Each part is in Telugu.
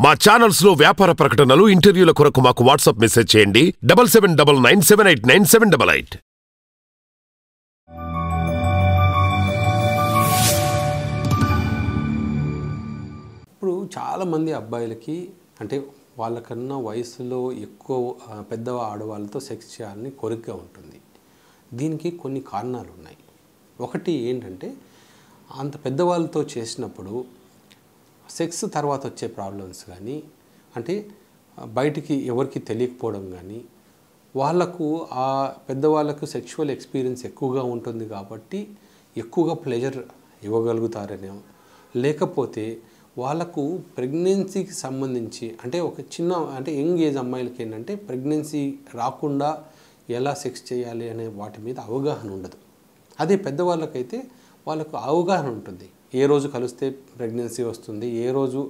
మా ఛానల్స్ లో వ్యాపార ప్రకటనలు, ఇంటర్వ్యూల కొరకు మాకు వాట్సాప్ మెసేజ్ చేయండి 7799978978. ఇప్పుడు చాలామంది అబ్బాయిలకి అంటే వాళ్ళకన్నా వయసులో ఎక్కువ పెద్ద ఆడవాళ్ళతో సెక్స్ చేయాలని కోరికగా ఉంటుంది. దీనికి కొన్ని కారణాలు ఉన్నాయి. ఒకటి ఏంటంటే అంత పెద్దవాళ్ళతో చేసినప్పుడు సెక్స్ తర్వాత వచ్చే ప్రాబ్లమ్స్ కానీ, అంటే బయటికి ఎవరికి తెలియకపోవడం కానీ, వాళ్ళకు ఆ పెద్దవాళ్ళకు సెక్షువల్ ఎక్స్పీరియన్స్ ఎక్కువగా ఉంటుంది కాబట్టి ఎక్కువగా ప్లెజర్ ఇవ్వగలుగుతారనే, లేకపోతే వాళ్ళకు ప్రెగ్నెన్సీకి సంబంధించి అంటే ఒక చిన్న అంటే యంగ్ ఏజ్ అమ్మాయిలకి ఏంటంటే ప్రెగ్నెన్సీ రాకుండా ఎలా సెక్స్ చేయాలి అనే వాటి మీద అవగాహన ఉండదు. అదే పెద్దవాళ్ళకైతే వాళ్ళకు అవగాహన ఉంటుంది. ఏ రోజు కలిస్తే ప్రెగ్నెన్సీ వస్తుంది, ఏ రోజు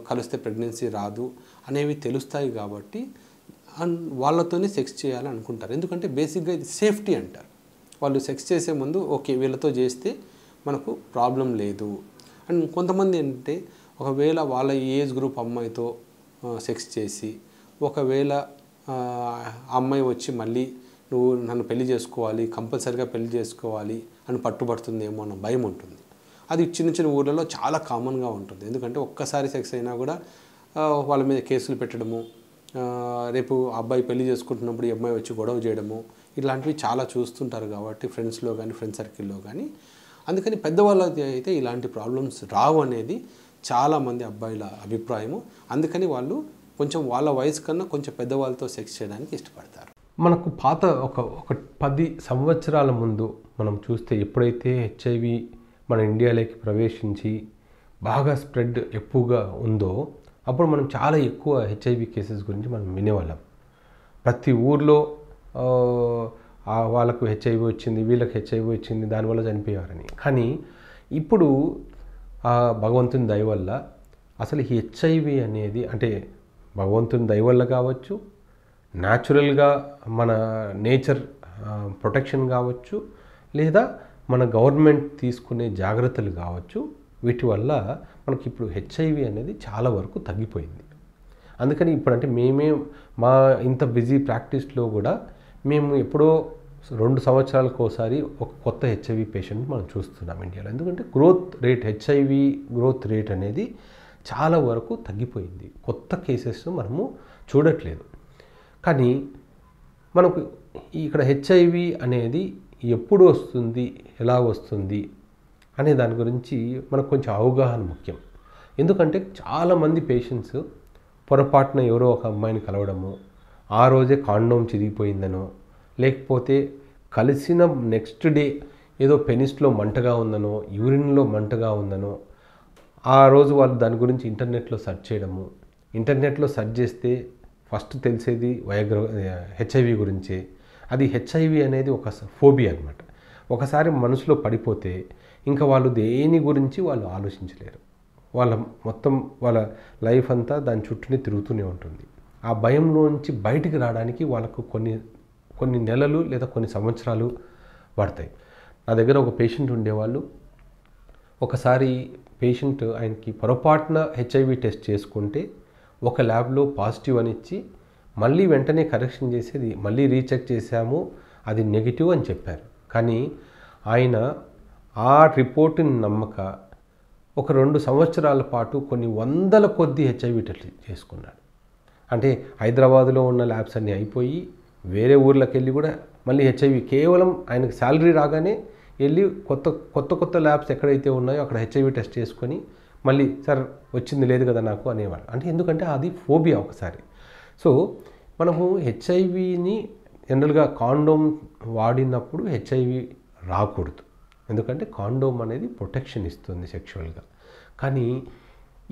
కలిస్తే ప్రెగ్నెన్సీ రాదు అనేవి తెలుస్తాయి కాబట్టి వాళ్ళతోనే సెక్స్ చేయాలని అనుకుంటారు. ఎందుకంటే బేసిక్గా ఇది సేఫ్టీ అంటారు. వాళ్ళు సెక్స్ చేసే ముందు ఓకే వీళ్ళతో చేస్తే మనకు ప్రాబ్లం లేదు. అండ్ కొంతమంది ఏంటంటే ఒకవేళ వాళ్ళ ఏజ్ గ్రూప్ అమ్మాయితో సెక్స్ చేసి ఒకవేళ అమ్మాయి వచ్చి మళ్ళీ నువ్వు నన్ను పెళ్లి చేసుకోవాలి, కంపల్సరీగా పెళ్లి చేసుకోవాలి అని పట్టుబడుతుందేమో అన్న భయం ఉంటుంది. అది చిన్న చిన్న ఊర్లలో చాలా కామన్గా ఉంటుంది. ఎందుకంటే ఒక్కసారి సెక్స్ అయినా కూడా వాళ్ళ మీద కేసులు పెట్టడము, రేపు అబ్బాయి పెళ్లి చేసుకుంటున్నప్పుడు ఈ అమ్మాయి వచ్చి గొడవ చేయడము, ఇలాంటివి చాలా చూస్తుంటారు కాబట్టి ఫ్రెండ్స్లో కానీ ఫ్రెండ్ సర్కిల్లో కానీ. అందుకని పెద్దవాళ్ళకి అయితే ఇలాంటి ప్రాబ్లమ్స్ రావు అనేది చాలామంది అబ్బాయిల అభిప్రాయము. అందుకని వాళ్ళు కొంచెం వాళ్ళ వయసు కన్నా కొంచెం పెద్దవాళ్ళతో సెక్స్ చేయడానికి ఇష్టపడతారు. మనకు పాత ఒక 10 సంవత్సరాల ముందు మనం చూస్తే ఎప్పుడైతే హెచ్ఐవి మన ఇండియాలోకి ప్రవేశించి బాగా స్ప్రెడ్ ఎక్కువగా ఉందో అప్పుడు మనం చాలా ఎక్కువ హెచ్ఐవి కేసెస్ గురించి మనం వినేవాళ్ళం. ప్రతి ఊర్లో వాళ్ళకు హెచ్ఐవి వచ్చింది, వీళ్ళకి హెచ్ఐవి వచ్చింది, దానివల్ల చనిపోయారని. కానీ ఇప్పుడు భగవంతుని దయ వల్ల అసలు హెచ్ఐవి అనేది అంటే భగవంతుని దయ వల్ల కావచ్చు, న్యాచురల్గా మన నేచర్ ప్రొటెక్షన్ కావచ్చు, లేదా మన గవర్నమెంట్ తీసుకునే జాగ్రత్తలు కావచ్చు, వీటి వల్ల మనకి ఇప్పుడు హెచ్ఐవి అనేది చాలా వరకు తగ్గిపోయింది. అందుకని ఇప్పుడంటే మా ఇంత బిజీ ప్రాక్టీస్లో కూడా మేము ఎప్పుడో 2 సంవత్సరాలకు ఒకసారి ఒక కొత్త హెచ్ఐవి పేషెంట్ మనం చూస్తున్నాం ఇండియాలో. ఎందుకంటే హెచ్ఐవి గ్రోత్ రేట్ అనేది చాలా వరకు తగ్గిపోయింది. కొత్త కేసెస్ మనము చూడట్లేదు. కానీ మనకు ఇక్కడ హెచ్ఐవి అనేది ఎప్పుడు వస్తుంది, ఎలా వస్తుంది అనే దాని గురించి మనకు కొంచెం అవగాహన ముఖ్యం. ఎందుకంటే చాలామంది పేషెంట్స్ పొరపాటున ఎవరో ఒక అమ్మాయిని కలవడము, ఆ రోజే కాండోమ్ చిరిగిపోయిందనో, లేకపోతే కలిసిన నెక్స్ట్ డే ఏదో పెనిస్లో మంటగా ఉందనో, యూరిన్లో మంటగా ఉందనో, ఆ రోజు వాళ్ళు దాని గురించి ఇంటర్నెట్లో సెర్చ్ చేయడము, ఇంటర్నెట్లో సెర్చ్ చేస్తే ఫస్ట్ తెలిసేది హెచ్ఐవి గురించే. అది హెచ్ఐవి అనేది ఒక ఫోబియా అనమాట. ఒకసారి మనసులో పడిపోతే ఇంకా వాళ్ళు దేని గురించి వాళ్ళు ఆలోచించలేరు. వాళ్ళ లైఫ్ అంతా దాని చుట్టూనే తిరుగుతూనే ఉంటుంది. ఆ భయంలోంచి బయటికి రావడానికి వాళ్ళకు కొన్ని నెలలు లేదా కొన్ని సంవత్సరాలు పడతాయి. నా దగ్గర ఒక పేషెంట్ ఉండేవాళ్ళు. ఒకసారి పేషెంట్ ఆయనకి పొరపాటున హెచ్ఐవి టెస్ట్ చేసుకుంటే ఒక ల్యాబ్లో పాజిటివ్ అని ఇచ్చి మళ్ళీ వెంటనే కరెక్షన్ చేసేది మళ్ళీ రీచెక్ చేశాము, అది నెగిటివ్ అని చెప్పారు. కానీ ఆయన ఆ రిపోర్టుని నమ్మక ఒక 2 సంవత్సరాల పాటు కొన్ని వందల కొద్ది హెచ్ఐవి టెస్ట్ చేసుకున్నాడు. అంటే హైదరాబాదులో ఉన్న ల్యాబ్స్ అన్నీ అయిపోయి వేరే ఊర్లకు వెళ్ళి కూడా మళ్ళీ హెచ్ఐవి కేవలం ఆయనకు శాలరీ రాగానే వెళ్ళి కొత్త ల్యాబ్స్ ఎక్కడైతే ఉన్నాయో అక్కడ హెచ్ఐవి టెస్ట్ చేసుకొని మళ్ళీ సార్ వచ్చింది లేదు కదా నాకు అనేవాళ్ళు. అంటే ఎందుకంటే అది ఫోబియా ఒకసారి. సో మనము హెచ్ఐవిని జనరల్గా కాండోమ్ వాడినప్పుడు హెచ్ఐవి రాకూడదు. ఎందుకంటే కాండోమ్ అనేది ప్రొటెక్షన్ ఇస్తుంది సెక్షువల్గా. కానీ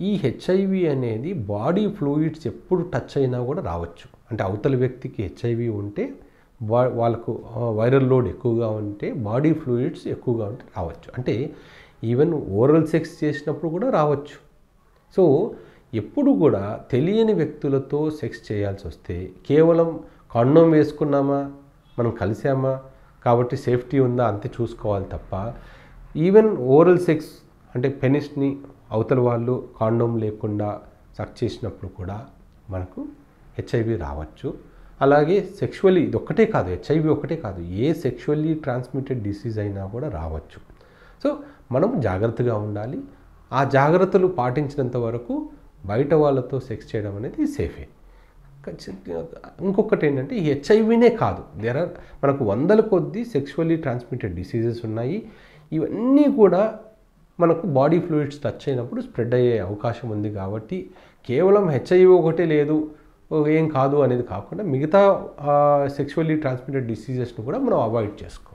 ఈ హెచ్ఐవి అనేది బాడీ ఫ్లూయిడ్స్ ఎప్పుడు టచ్ అయినా కూడా రావచ్చు. అంటే అవతల వ్యక్తికి హెచ్ఐవి ఉంటే వాళ్ళకు వైరల్ లోడ్ ఎక్కువగా ఉంటే బాడీ ఫ్లూయిడ్స్ ఎక్కువగా ఉంటే రావచ్చు. అంటే ఈవెన్ ఓరల్ సెక్స్ చేసినప్పుడు కూడా రావచ్చు. సో ఎప్పుడు కూడా తెలియని వ్యక్తులతో సెక్స్ చేయాల్సి వస్తే కేవలం కాండోమ్ వేసుకున్నామా, మనం కలిసామా కాబట్టి సేఫ్టీ ఉందా అంతే చూసుకోవాలి తప్ప ఈవెన్ ఓరల్ సెక్స్ అంటే పెనిస్ని అవతల వాళ్ళు కాండోమ్ లేకుండా సక్ చేసినప్పుడు కూడా మనకు హెచ్ఐవి రావచ్చు. అలాగే సెక్షువల్లీ ఇది ఒక్కటే కాదు, హెచ్ఐవి ఒక్కటే కాదు, ఏ సెక్షువల్లీ ట్రాన్స్మిటెడ్ డిసీజ్ అయినా కూడా రావచ్చు. సో మనం జాగ్రత్తగా ఉండాలి. ఆ జాగ్రత్తలు పాటించినంత వరకు బయట వాళ్ళతో సెక్స్ చేయడం అనేది సేఫే. ఇంకొకటి ఏంటంటే ఈ హెచ్ఐవినే కాదు, మనకు వందల కొద్దీ సెక్షువల్లీ ట్రాన్స్మిటెడ్ డిసీజెస్ ఉన్నాయి. ఇవన్నీ కూడా మనకు బాడీ ఫ్లూయిడ్స్ టచ్ అయినప్పుడు స్ప్రెడ్ అయ్యే అవకాశం ఉంది. కాబట్టి కేవలం హెచ్ఐవి ఒకటే లేదు ఏం కాదు అనేది కాకుండా మిగతా సెక్షువల్లీ ట్రాన్స్మిటెడ్ డిసీజెస్ను కూడా మనం అవాయిడ్ చేసుకోవాలి.